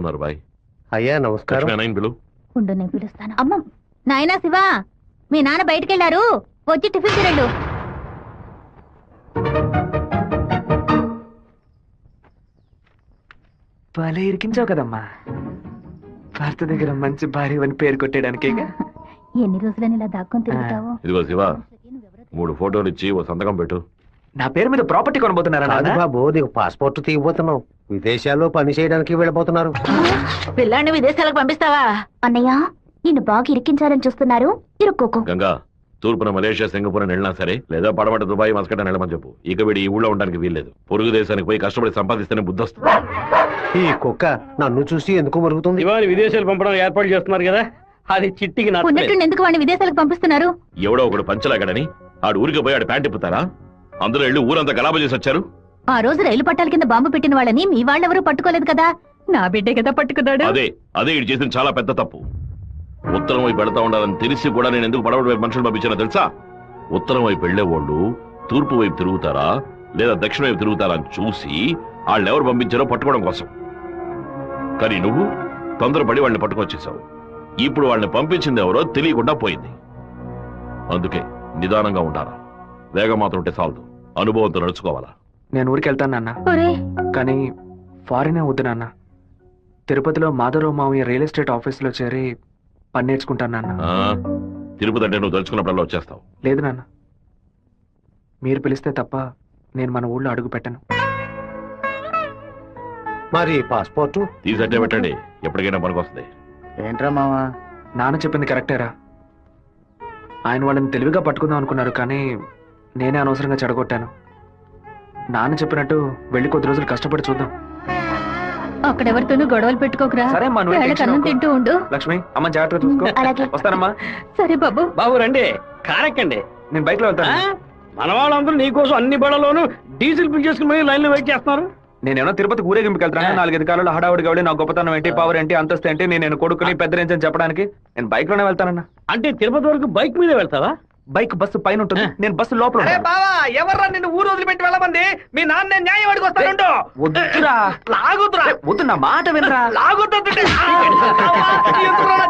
ఉన్నారు బాయ్. అయ్యా నమస్కారం. ఉండు నేను పిలుస్తాను. అమ్మ నాయనా శివ, మీ నాన్న బయటకెళ్ళారు, వచ్చి టిఫిన్ తిరండు. భలే ఇరికించావు కదమ్మా. భర్త దగ్గర మంచి భార్య అని పేరు కొట్టేయడానికి. ఎన్ని రోజులని ఇలా దాక్కొని తిరుగుతావు? ఇదిగో శివ, 3 ఫోటోలు ఇచ్చి ఓ సంతకం పెట్టు. నా పేరు మీద ప్రాపర్టీ కొనబోతున్నారా? బాబు నీకు పాస్పోర్ట్ తీయబోతున్నావు, విదేశాల్లో పని చేయడానికి వెళ్ళబోతున్నారు. పిల్లాన్ని విదేశాలకు పంపిస్తావా? అన్నయ్య నిన్ను బాగా ఇరికించాలని చూస్తున్నారు, ఇరుక్కోకు. గంగా, తూర్పున మలేషియా, సింగపూర్ అని వెళ్ళినా సరే, లేదా పడమట దుబాయ్, మస్కట్ అని వెళ్ళమని చెప్పు. ఇక వీడి ఈ ఊళ్ళో ఉండడానికి వీల్లేదు. పొరుగు దేశానికి పోయి కష్టపడి సంపాదిస్తేనే బుద్ధి వస్తుంది. ఈ కుక్క నన్ను చూసి ఎందుకు మరుగుతుంది? ఇవాళ విదేశాలు పంపడం ఏర్పాటు చేస్తున్నారు కదా, అది చిట్టికి ఎందుకు వాడిని విదేశాలకు పంపిస్తున్నారు? ఎవడో ఒకడు పంచలాగడని ఆడు ఊరికి పోయి ఆడు ప్యాంట్ ఇప్పుతారా? అందులో వెళ్ళి ఊరంతా గలాబా చేసి వచ్చారు. ఆ రోజు రైలు పట్టాల కింద బాంబు పెట్టిన వాళ్ళని మీ వాళ్ళెవరూ పట్టుకోలేదు కదా, నా బిడ్డే కదా పట్టుకున్నాడు. అదే ఇటు చేసిన చాలా పెద్ద తప్పు. ఉత్తరం వైపు వెళ్తా ఉండాలని తెలిసి కూడా నేను ఎందుకు పడవ వైపు మనుషులు పంపించానో తెలుసా? ఉత్తరం వైపు వెళ్లేవాళ్ళు తూర్పు వైపు తిరుగుతారా లేదా దక్షిణ వైపు తిరుగుతారా అని చూసి వాళ్ళు ఎవరు పంపించారో పట్టుకోవడం కోసం. కానీ నువ్వు తొందరపడి వాళ్ళని పట్టుకొచ్చేసావు. ఇప్పుడు వాళ్ళని పంపించింది ఎవరో తెలియకుండా పోయింది. అందుకే నిదానంగా ఉండాలా. వేగం మాత్రం ఉంటే చాలదు, అనుభవంతో నడుచుకోవాలా. నేను ఊరికి వెళ్తాను నాన్న, కానీ ఫారినే వద్దు నాన్న. తిరుపతిలో మాధవరావు మావయ్య రియల్ ఎస్టేట్ ఆఫీస్ లో చేరి పని నేర్చుకుంటాను నాన్న. తిరుపతి అంటే నువ్వు తలుచుకున్నప్పుడల్లా వచ్చేస్తావు. లేదు నాన్న, మీరు పిలిస్తే తప్ప నేను మన ఊళ్ళో అడుగు పెట్టను. మరి పాస్పోర్టు తీసట్టే పెట్టండి, ఎప్పటికైనా పనికొస్తుంది. ఏంట్రా మావా, నాన్న చెప్పింది కరెక్టేరా. ఆయన వాళ్ళని తెలివిగా పట్టుకుందాం అనుకున్నారు, కానీ నేనే అనవసరంగా చెడగొట్టాను. నాన్న చెప్పినట్టు వెళ్ళి కొద్ది రోజులు కష్టపడి చూద్దాం. అక్కడెవరితోనూ గొడవలు పెట్టుకోకరా. సరే అన్నం తింటూ ఉండు. లక్ష్మి, అమ్మ జాగ్రత్తగా చూసుకో. వస్తానమ్మా. సరే బాబు. బాబు రండి, కారెక్కండి. నేను బైక్ లో వెళ్తాను. మన వాళ్ళందరూ నీకోసం అన్ని బడలోనూ డీజిల్ ఫిల్ చేసుకుని లైన్ లో వెయిట్ చేస్తున్నారు. నేనేమో తిరుపతికి ఊరేగింపుకి వెళ్తాను. 4-5 కాలంలో హడావుడిగా నా గొప్పతనం ఏంటి, పవర్ ఏంటి, అంతస్తు ఏంటి, నేను కొడుకుని పెద్ద రేంజ్ అని చెప్పడానికి నేను బైక్ లోనే వెళ్తానన్నా. అంటే తిరుపతి వరకు బైక్ మీదే వెళ్తావా? బైక్ బస్సు పైన ఉంటుంది, నేను బస్సు లోపల. ఎవర్రా నిన్ను ఊరు వదిలిపెట్టి వెళ్ళమంది? మీ నాన్న న్యాయం అడిగి వస్తాను. వద్దురా, లాగుతురా. వద్దు, నా మాట వినరా.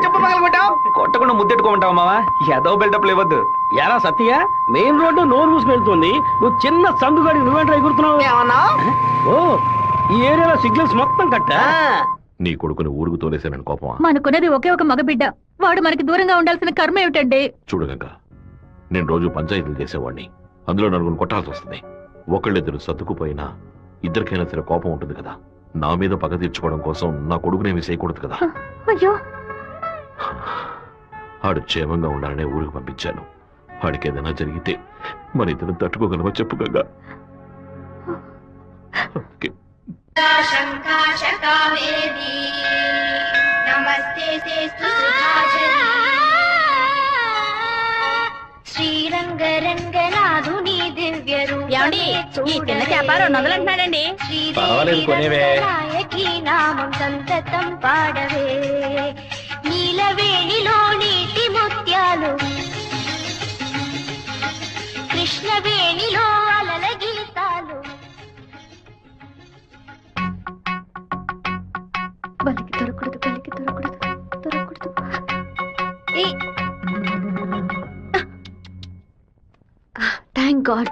చెప్పు పగలగొట్టావు. కొట్టకుండా ముద్దెట్టుకోమంటావు మావా, ఏదో బిల్డప్ లేవద్దు. ఎరా సత్య, మెయిన్ రోడ్డు నోరు మూసుకు వెళ్తుంది, నువ్వు చిన్న సందుగాడి నువ్వేంట్రా ఎగురుతున్నావు? ఓ, ఈ ఏరియాలో సిగ్నల్స్ మొత్తం కట్టా. నీ కొడుకుని ఊరుకు తోలేసానని కోపమా? మనకున్నది ఒకే ఒక మగబిడ్డ, వాడు మనకి దూరంగా ఉండాల్సిన కర్మ ఏమిటండి? చూడగంగా, నేను రోజు పంచాయతీలు చేసేవాడిని, అందులో నలుగురు కొట్టాల్సి వస్తుంది. ఒకళ్ళిద్దరు సర్దుకుపోయినా ఇద్దరికైనా సరే కోపం ఉంటుంది కదా. నా మీద పగ తీర్చుకోవడం కోసం నా కొడుకునేమి చేయకూడదు కదా. అయ్యో, ఆడు క్షేమంగా ఉండాలనే ఊరికి పంపించాను. వాడికి ఏదైనా జరిగితే మన ఇద్దరు తట్టుకోగలవా చెప్పు గంగా? శ్రీరంగరంగనాథుని దివ్య అంటున్నాడండి. నామం సంతతం పాడవే, నీలవేణిలో నీటి ముత్యాలు, కృష్ణవేణిలో అలల గీతాలు. బలికి దొరకూడదు, బలికి దొరకూడదు, దొరకూడదు. Thank God.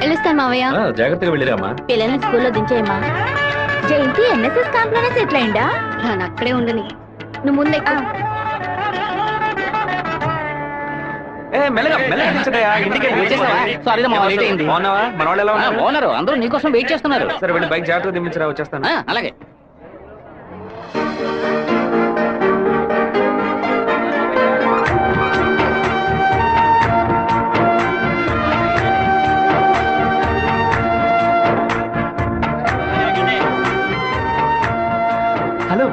వెళ్ళొస్తాను మావయ్య. జాగ్రత్తగా వెళ్ళిరామా. పిల్లల్ని స్కూల్లో దించేయమ్మా. జయంతి ఎన్ఎస్ఎస్ క్యాంప్ లోనే సెటిల్ అయిందా? నేను అక్కడే ఉండని, నువ్వు ముందే. అందరూ నీకోసం వెయిట్ చేస్తున్నారు. సరే వెళ్ళి బైక్ జాగ్రత్తగా దింపించరా, వచ్చేస్తాను. అలాగే. హలో,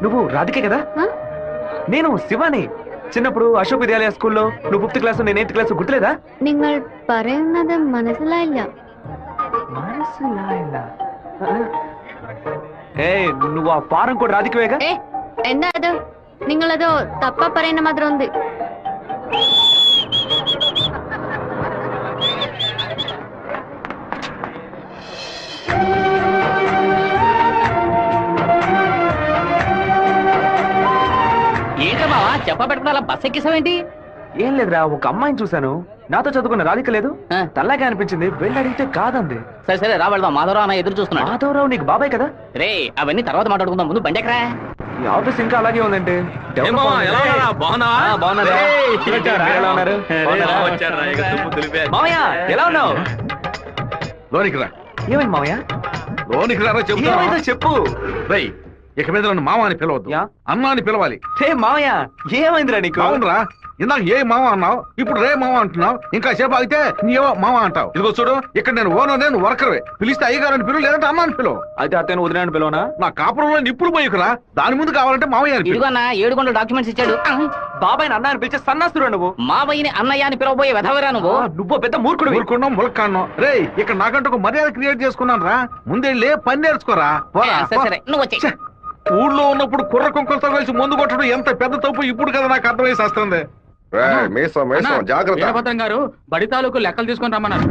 నువ్వు రాధికే కదా? నేను శివాని. చిన్నప్పుడు అశోక్ విద్యాలయ స్కూల్లో నువ్వు 5th క్లాస్, నేను 8th క్లాస్, గుర్తులేదా? നിങ്ങൾ പറയുന്നത് മനസ്സിലായില്ല. నువ్వు ఆ ఫారం కూడా రాధికవేగా? എന്താ അത്? നിങ്ങളതോ തപ്പ പറയുന്ന മാത്രം ഉണ്ട്. ఏంట్రా మావా చెప్ప పెట్టుకున్నా బస్ ఎక్కిసావేంటి? ఏం లేదురా, ఒక అమ్మాయిని చూశాను, నాతో చదువుకున్న రాధిక లేదు, తల్లాగా అనిపించింది, వెళ్ళి అడిగితే కాదంది. సరే సరే రా వెళ్దాం, మాధవరావు అన్న ఎదురు చూస్తున్నాడు. మాధవరావు నీకు బాబాయ్ కదా? రే అవన్నీ తర్వాత మాట్లాడుకుందాం, ముందు బండి ఎక్కరా. ఈ ఆఫీస్ ఇంకా అలాగే ఉందంటే. మామయ్య ఎలా ఉన్నావు? లోనికి రా. ఏమైంది మామయ్య? లోనికి రా ఏమైందో చెప్పు. రై ఇక మీద నన్ను మామ అని పిలవద్దు, యా? అన్న అని పిలవాలి. హే మామయ్య ఏమైందిరా నీకు? అవునరా, ఇందాక ఏ మామ అన్నావు, ఇప్పుడు రే మామ అంటున్నావు, ఇంకా సేపు ఆగితే నీవో మామ అంటావు. ఇదిగో చూడు, ఇక్కడ నేను ఓనర్, నేను వర్కర్వే. పిలిస్తే అయ్యగారని పిలువు, లేదంటే అన్న అని పిలువు. అయితే అతను వదిలేని పిలవనా? నా కాపురంలో నిప్పులు పోయికురా, దాని ముందు కావాలంటే మామయ్య అని పిలువు. ఇదిగో అన్న 7 గంటల డాక్యుమెంట్స్ ఇచ్చాడు. బాబాయ్ అన్న అని పిలిచే సన్నాసురా నువ్వు. మావయ్యని అన్నయ్య అని పిలవబోయే వెధవరా నువ్వు. నువ్వు పెద్ద మూర్ఖుడు. ఊరుకున్నాం ములక్కాన్నాం. రే ఇక్కడ నాకంటూ ఒక మర్యాద క్రియేట్ చేసుకున్నాను రా, ముందెళ్ళి పని నేర్చుకోరా. పోరా. సరే సరే నువ్వు వచ్చే. ఛే, ఊళ్ళో ఉన్నప్పుడు కుర్ర కుంకలతో కలిసి ముందు కొట్టడం ఎంత పెద్ద తప్పు ఇప్పుడు కదా నాకు అర్థమైసి వస్తుంది. జాగ్రత్త గారు బడి తాలూకు లెక్కలు తీసుకొని రమ్మన్నారు,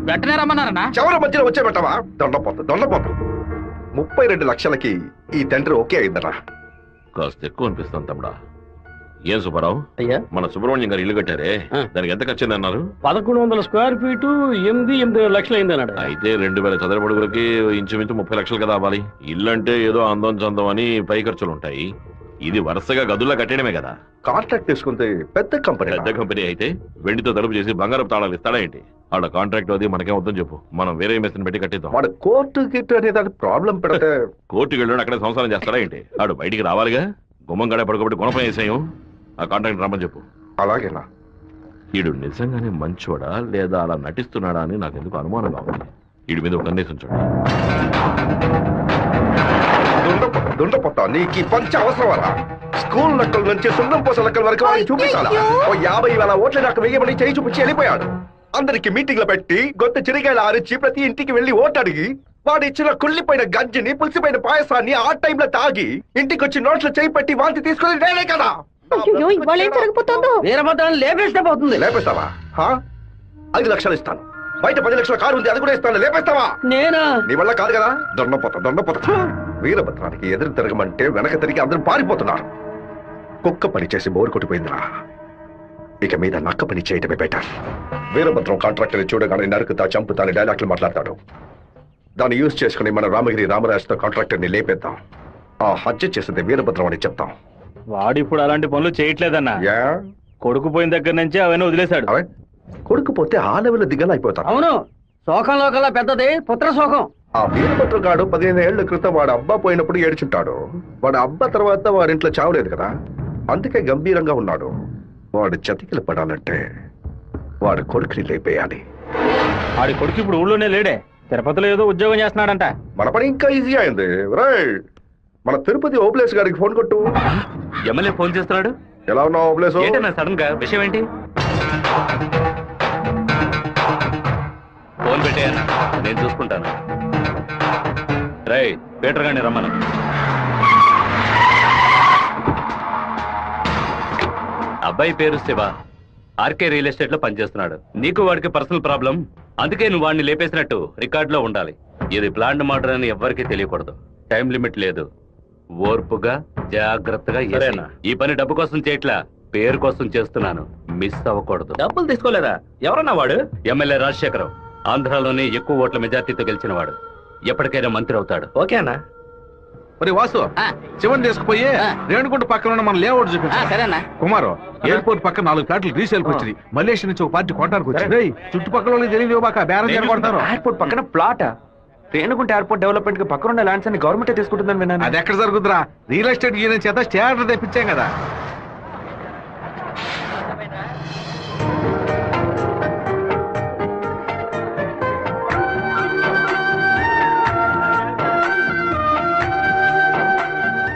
వెంటనే రమ్మన్నారన్నా. చివరి మధ్యలో వచ్చే పెట్టవా? దొండపోతు 32 లక్షలకి ఈ తండ్రి ఓకే అయిందరా. కాస్త ఎక్కువ అనిపిస్తాను తమ్ముడా. ఏం సుబ్బారావు, అయ్యా మన సుబ్రహ్మణ్యం గారు ఇల్లు కట్టారే, దానికి ఎంత ఖర్చు అన్నారు? 1100 స్క్వేర్ ఫీటు 8 లక్షలు అయింది అన్నాడు. అయితే 2000 చదరపడుగులకి ఇంచుమించు 30 లక్షలు కదా అవ్వాలి. ఇల్లు అంటే ఏదో అందం చందం అని పై ఖర్చులు ఉంటాయి, ఇది వరుసగా గదుల్లో కట్టడమే కదా. కాంట్రాక్ట్ తీసుకుంటే పెద్ద కంపెనీ అయితే వెండితో తలుపు చేసి బంగారపు తాళాలు ఇస్తాడా ఏంటి? ఆడ కాంట్రాక్ట్ అది మనకేం వద్దని చెప్పు, మనం వేరే మేస్త్రిని పెట్టి కట్టిద్దాం. వాడు కోర్టు గిట్టు అనే దాని ప్రాబ్లం పెడితే కోర్టుకి వెళ్ళి అక్కడే సంసారం చేస్తాడా ఏంటి? ఆడు బయటికి రావాలిగా, గుమ్మం గడే పడుకోబెట్టి గుణపం వేసాయం. ఆ కాంట్రాక్ట్ రమ్మని చెప్పు. అలాగేనా? ఈడు నిజంగానే మంచోడా లేదా అలా నటిస్తున్నాడా అని నాకు ఎందుకు అనుమానంగా ఉంది. ఈడి మీద ఒక కన్నేసి ఉంచండి. దుండపోతా నీకు పంచ అవసరమా? స్కూల్ లెక్కల నుంచి సున్నం పోస లెక్కల వరకు వాడిని చూపించాలా? ఓ 50,000 ఓట్లు నాకు వెయ్యమని చేయి చూపించి వెళ్ళిపోయాడు. అందరికి మీటింగ్లు పెట్టి గొంతు చిరిగాయలు ఆరిచి ప్రతి ఇంటికి వెళ్లి ఓటు అడిగి వాడు ఇచ్చిన కుళ్ళిపోయిన గంజిని పులిసిపోయిన పాయసాన్ని ఆ టైంలో తాగి ఇంటికి వచ్చి నోట్స్ చేయి పెట్టి వాంతి తీసుకుని నేనే కదా. వీరభద్రాన్ని లేపేస్తే పోతుంది. లేపేస్తావా? 5 లక్షలు ఇస్తాను, బయట 10 లక్షల కారు ఉంది, అది కూడా ఇస్తాను. లేపేస్తావా? నేనా? నీ వల్ల కాదు కదా. దొండపోత వీరభద్రానికి ఎదురు తిరగమంటే వెనక తిరిగి అందరూ పారిపోతున్నారు. కుక్క పని చేసి బోరు కొట్టిపోయిందిరా, ఇక మీద నక్క పని చేయటమే బెటర్. వీరభద్రం కాంట్రాక్టర్ చూడగానే నరుకుతా చంపుతాని డైలాగ్లు మాట్లాడతాడు. దాన్ని యూజ్ చేసుకుని మన రామగిరి రామరాజుతో కాంట్రాక్టర్ ని లేపేద్దాం. ఆ హత్య చేసింది వీరభద్రం అని చెప్తాం. వాడు ఇప్పుడు అలాంటి పనులు చేయట్లేదన్నా. కొడుకు పోయిన దగ్గర నుంచి అవన్నీ వదిలేశాడు. కొడుకు పోతే ఆ లెవెల్ దిగలైపోతాడు. అవును, శోకంలో కల్లా పెద్దది పుత్ర శోకం. ఆ వీరభద్రం గాడు 15 ఏళ్ల క్రితం వాడు అబ్బా పోయినప్పుడు ఏడ్చుంటాడు. వాడు అబ్బా తర్వాత వాడింట్లో చావలేదు కదా, అందుకే గంభీరంగా ఉన్నాడు. వాడు చతికిలు పడాలంటే వాడు కొడుకుని లేపేయాలి. వాడి కొడుకు ఇప్పుడు ఊళ్ళోనే లేడే, తిరుపతిలో ఏదో ఉద్యోగం చేస్తున్నాడంట. మన పని ఇంకా ఈజీ అయింది. రైట్, మన తిరుపతి ఓబ్లేస్ గారికి ఫోన్ కొట్టు. ఎమ్మెల్యే ఫోన్ చేస్తున్నాడు. ఎలా ఉన్నావు ఓబ్లేస్? సడన్ గా విషయం ఏంటి? ఫోన్ పెట్టేయన్నా, నేను చూసుకుంటాను. రై పీటర్ గారిని రమ్మను. అబ్బాయి పేరు శివ, ఆర్కే రియల్ ఎస్టేట్ లో పనిచేస్తున్నాడు. నీకు వాడికి పర్సనల్ ప్రాబ్లం, అందుకే నువ్వు వాడిని లేపేసినట్టు రికార్డులో ఉండాలి. ఇది ప్లాంట్ మర్డర్ అని ఎవ్వరికీ తెలియకూడదు. టైం లిమిట్ లేదు, ఓర్పుగా జాగ్రత్తగా. ఈ పని డబ్బు కోసం చేయట్లా, పేరు కోసం చేస్తున్నాను. మిస్ అవ్వకూడదు. డబ్బులు తీసుకోలేదా? ఎవరన్నా వాడు? ఎమ్మెల్యే రాజశేఖరం, ఆంధ్రాలోనే ఎక్కువ ఓట్ల మెజార్టీతో గెలిచిన వాడు. ఎప్పటికైనా మంత్రి అవుతాడు. ఓకే అన్నా. మరి వాసు, శివన్ తీసుకుపోయి రేణుగుంట పక్కన ఉన్న మన లేఅవుట్ చూపించు. సరేనా? కుమారు, ఎయిర్పోర్ట్ పక్కన 4 ఫ్లాట్లు రీసేల్కి వచ్చింది. మలేషియా నుంచి ఒక పార్టీ కొనడానికి వచ్చింది. చుట్టుపక్కల వాళ్ళకి తెలియదు, బేరం చేయబడతారు. ఎయిర్పోర్ట్ పక్కన ప్లాట్, రేణుగుంట ఎయిర్పోర్ట్ డెవలప్మెంట్ కి పక్కన ఉన్న ల్యాండ్స్ అన్ని గవర్నమెంట్ తీసుకుంటుందని విన్నాను. అది ఎక్కడ జరుగుతురా? రియల్ ఎస్టేట్ యూనియన్ చేత స్టాండర్డ్ తెప్పించాం కదా.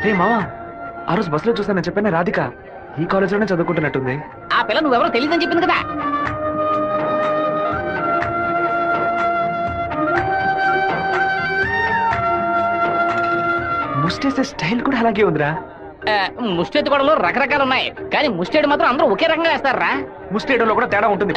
రే మావా, ఆ రోజు బస్సులో చూసానని చెప్పాను రాధిక, ఈ కాలేజ్ లోనే చదువుకుంటున్నట్టుంది. ఆ పిల్ల నువ్వెవరో తెలియదని చెప్పింది కదా. ముస్టేసే స్టైల్ కూడా అలాగే ఉందిరా. ముస్టేది కూడా రకరకాలు ఉన్నాయి, కానీ ముస్టేడ్ మాత్రం అందరూ ఒకే రకంగా వేస్తారా? ముస్టేడోలో కూడా తేడా ఉంటుంది.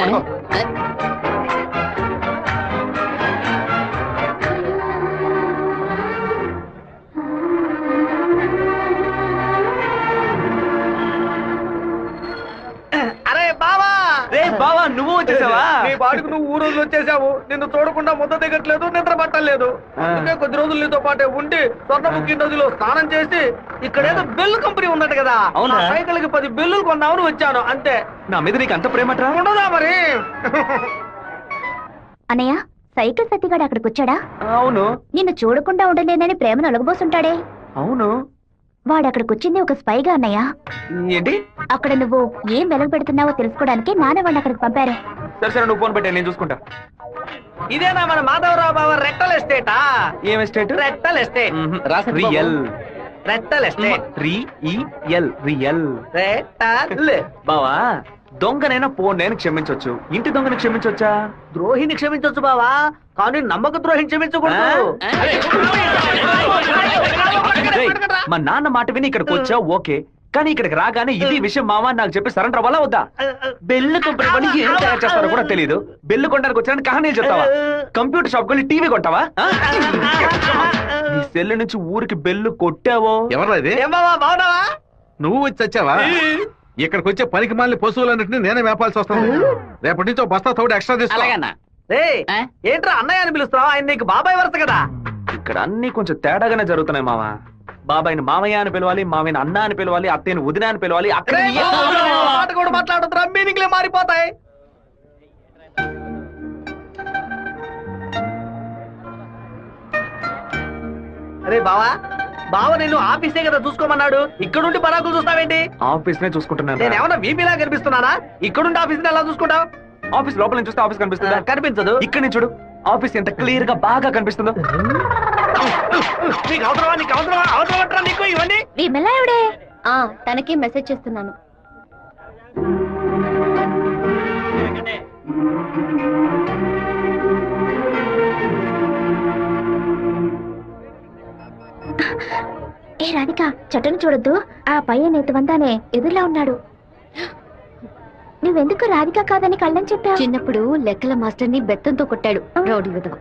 పాడుకు నువ్వు ఊరోజు వచ్చేసావు. నిన్ను చూడకుండా ముద్ద దిగట్లేదు, నిద్ర పట్టలేదు. అందుకే కొద్ది రోజులు నీతో పాటే ఉండి స్వర్ణముఖి నదిలో స్నానం చేసి ఇక్కడేదో బెల్లు కంపెనీ ఉన్నట్టు కదా, అవునా? సైకిల్ కి 10 బెల్లులు కొన్నామని వచ్చాను అంతే. నా మీద నీకు అంత ప్రేమట్రా? ఉండదా మరి? అన్నయ్య, సైకిల్ సత్తిగాడు అక్కడికి వచ్చాడా? అవును. నిన్ను చూడకుండా ఉండలేనని ప్రేమను ఒలగబోసుంటాడే. అవును. వాడు అక్కడికి వచ్చింది ఒక స్పైగా అన్నయ్య. ఏంటి? అక్కడ నువ్వు ఏం వెలగ పెడుతున్నావో తెలుసుకోవడానికి నాన్న వాడిని అక్కడికి పంపారు. సరే సరే, నువ్వు ఫోన్ పెట్టా, నేను చూసుకుంటా. ఇదేనా మన మాధవరావు బావ రెట్టల్ ఎస్టేటా? ఏం ఎస్టేట్? రెట్టల్ ఎస్టేట్. రియల్. రెట్టల్ ఎస్టేట్. రియల్. రెట్టల్. బావా, దొంగనైనా ఫోన్ నేను క్షమించొచ్చు, ఇంటి దొంగని క్షమించొచ్చా? ద్రోహిని క్షమించొచ్చు బావా, కానీ నమ్మక ద్రోహిని క్షమించకూడదు. రేయ్, మా నాన్న మాట విని ఇక్కడికి వచ్చావు ఓకే, కానీ ఇక్కడికి రాగానే ఇది విషయం మావా నాకు చెప్పి సరెండర్ అవ్వాలా వద్దా? బెల్లు కంపెనీ వాళ్ళు ఏం తయారు చేస్తారో కూడా తెలియదు. బెల్లు కొనడానికి వచ్చానని కహానీ చెప్తావా? కంప్యూటర్ షాప్ కొని టీవీ కొంటావా? నీ సెల్ నుంచి ఊరికి బెల్లు కొట్టావో? ఎవరది? ఏం బావా, బావున్నావా? నువ్వు వచ్చి వచ్చావా? ఇక్కడికి వచ్చే పనికి మాలిన పశువులన్నింటినీ నేనే మేపాల్సి వస్తుంది. రేపటి నుంచి బస్తా తోడు ఎక్స్ట్రా తీసుకో. రేయ్, ఏంట్రా అన్నయ్య అని పిలుస్తావా? ఆయన నీకు బాబాయ్ వరుస కదా. ఇక్కడ అన్ని కొంచెం తేడాగానే జరుగుతున్నాయి మావా. బాబాయిని మామయ్య అని పిలవాలి, మామయ్యని అన్న అని పిలవాలి, అత్తయ్యని వదిన అని పిలవాలి. అక్కడ మాట కూడా మాట్లాడుతున్నా, మీనింగ్లే మారిపోతాయి. అరే బావా, బావ నిన్ను ఆఫీసే కదా చూసుకోమన్నాడు, ఇక్కడుండి పరాకులు చూస్తావేంటి? ఆఫీస్ నే చూసుకుంటున్నాను. నేను ఏమన్నా వీపీలా కనిపిస్తున్నానా? ఇక్కడుండి ఆఫీస్ ఎలా చూసుకుంటావు? ఆఫీస్ లోపల నుంచి చూస్తే ఆఫీస్ కనిపిస్తుందా? కనిపించదు. ఇక్కడ నుంచి చూడు, ఆఫీస్ ఎంత క్లియర్ గా బాగా కనిపిస్తుందో. నీకు అవసరమా? నీకు అవసరమా? అవసరమట్రా నీకు ఇవన్నీ? విమలా ఎవడే? తనకి మెసేజ్ చేస్తున్నాను. ఏ రాధిక, చెట్టును చూడొద్దు. ఆ పయ్య వందానే ఎదురులా ఉన్నాడు. నువ్వెందుకు రాధిక కాదని కళ్ళని చెప్పావు? చిన్నప్పుడు లెక్కల మాస్టర్ని బెత్తంతో కొట్టాడు రౌడీ విధవ.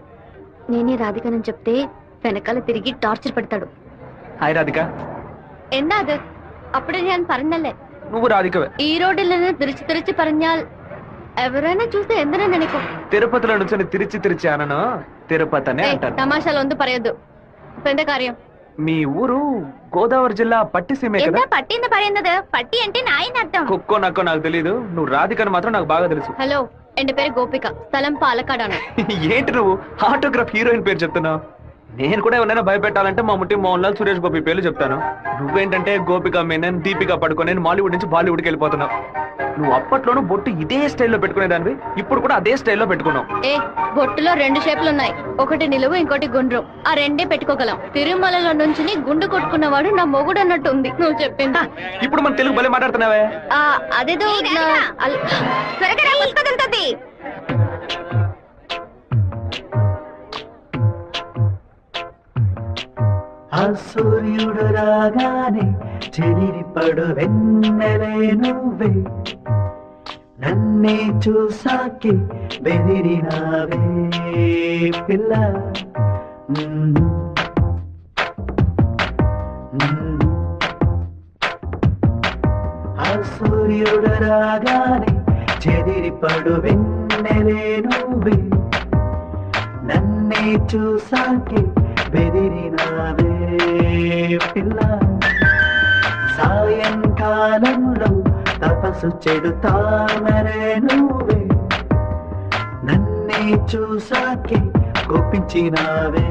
నేనే రాధికనని చెప్తే వెనకాల తిరిగి టార్చర్ పెడతాడు. హాయ్ రాధిక. എന്നാത് అప్పుడే నేను പറഞ്ഞല്ലേ నువ్వు రాధికవే. ఈ రోడ్డులను తిరిచి పరంజాల్ ఎవరైనా చూస్తే ఎందరో నెనకు. తిరుపతిలో నుంచి తిరిచి అనను తిరుపతి అనే అంటాను. తమాషాలు పరయద్దు. పెద్ద కార్యం. మీ ఊరు గోదావరి జిల్లా పట్టిసీమే కదా? పట్టింది పరయన్నది. పట్టి అంటే నాయన అర్థం. కుక్కో నక్కో నాకు తెలీదు, నువ్వు రాధికని మాత్రం నాకు బాగా తెలుసు. హలో, ఎన్ పేరు గోపిక, స్థలం పాలకాడాను. ఏంటి నువ్వు ఆటోగ్రాఫ్ హీరోయిన్ పేరు చెప్తున్నావు? నేను కూడా ఎవరైనా భయపెట్టాలంటే మా ముట్టి మోహన్ లాల్, సురేష్ గోపి పేర్లు చెప్తాను. నువ్వేంటంటే గోపిక మేనన్, దీపిక పడుకొని మాలీవుడ్ నుంచి బాలీవుడ్కి వెళ్ళిపోతున్నావు. నువ్వు అప్పట్లోనూ బొట్టు ఇదే స్టైల్లో పెట్టుకునేదానివి, ఇప్పుడు కూడా అదే స్టైల్లో పెట్టుకున్నావు. బొట్టులో 2 షేపులు ఉన్నాయి, ఒకటి నిలువు, ఇంకోటి గుండ్రం. ఆ రెండే పెట్టుకోగలం. తిరుమలలో నుంచి గుండు కొట్టుకున్నవాడు నా మొగుడు అన్నట్టు ఉంది నువ్వు చెప్పింది. ఇప్పుడు మన తెలుగు భలే మాట్లాడుతున్నావే. అదేదో త్వరగా పుస్తకంతది. ఆ సూర్యుడు రాగానే చెదిరిపడు వెన్నెలే నువ్వే, నన్నే చూసాకే బెదిరినావే పిల్ల. ఆ సూర్యుడు రాగానే చెదిరిపడు వెన్నెలే నువ్వే, నన్నే చూసాకే బెదిరినావే పిల్ల. సాయంకాలంలో తపస్సు చెడుతామరే నువ్వే, నన్నే చూసాకే కోపించినావే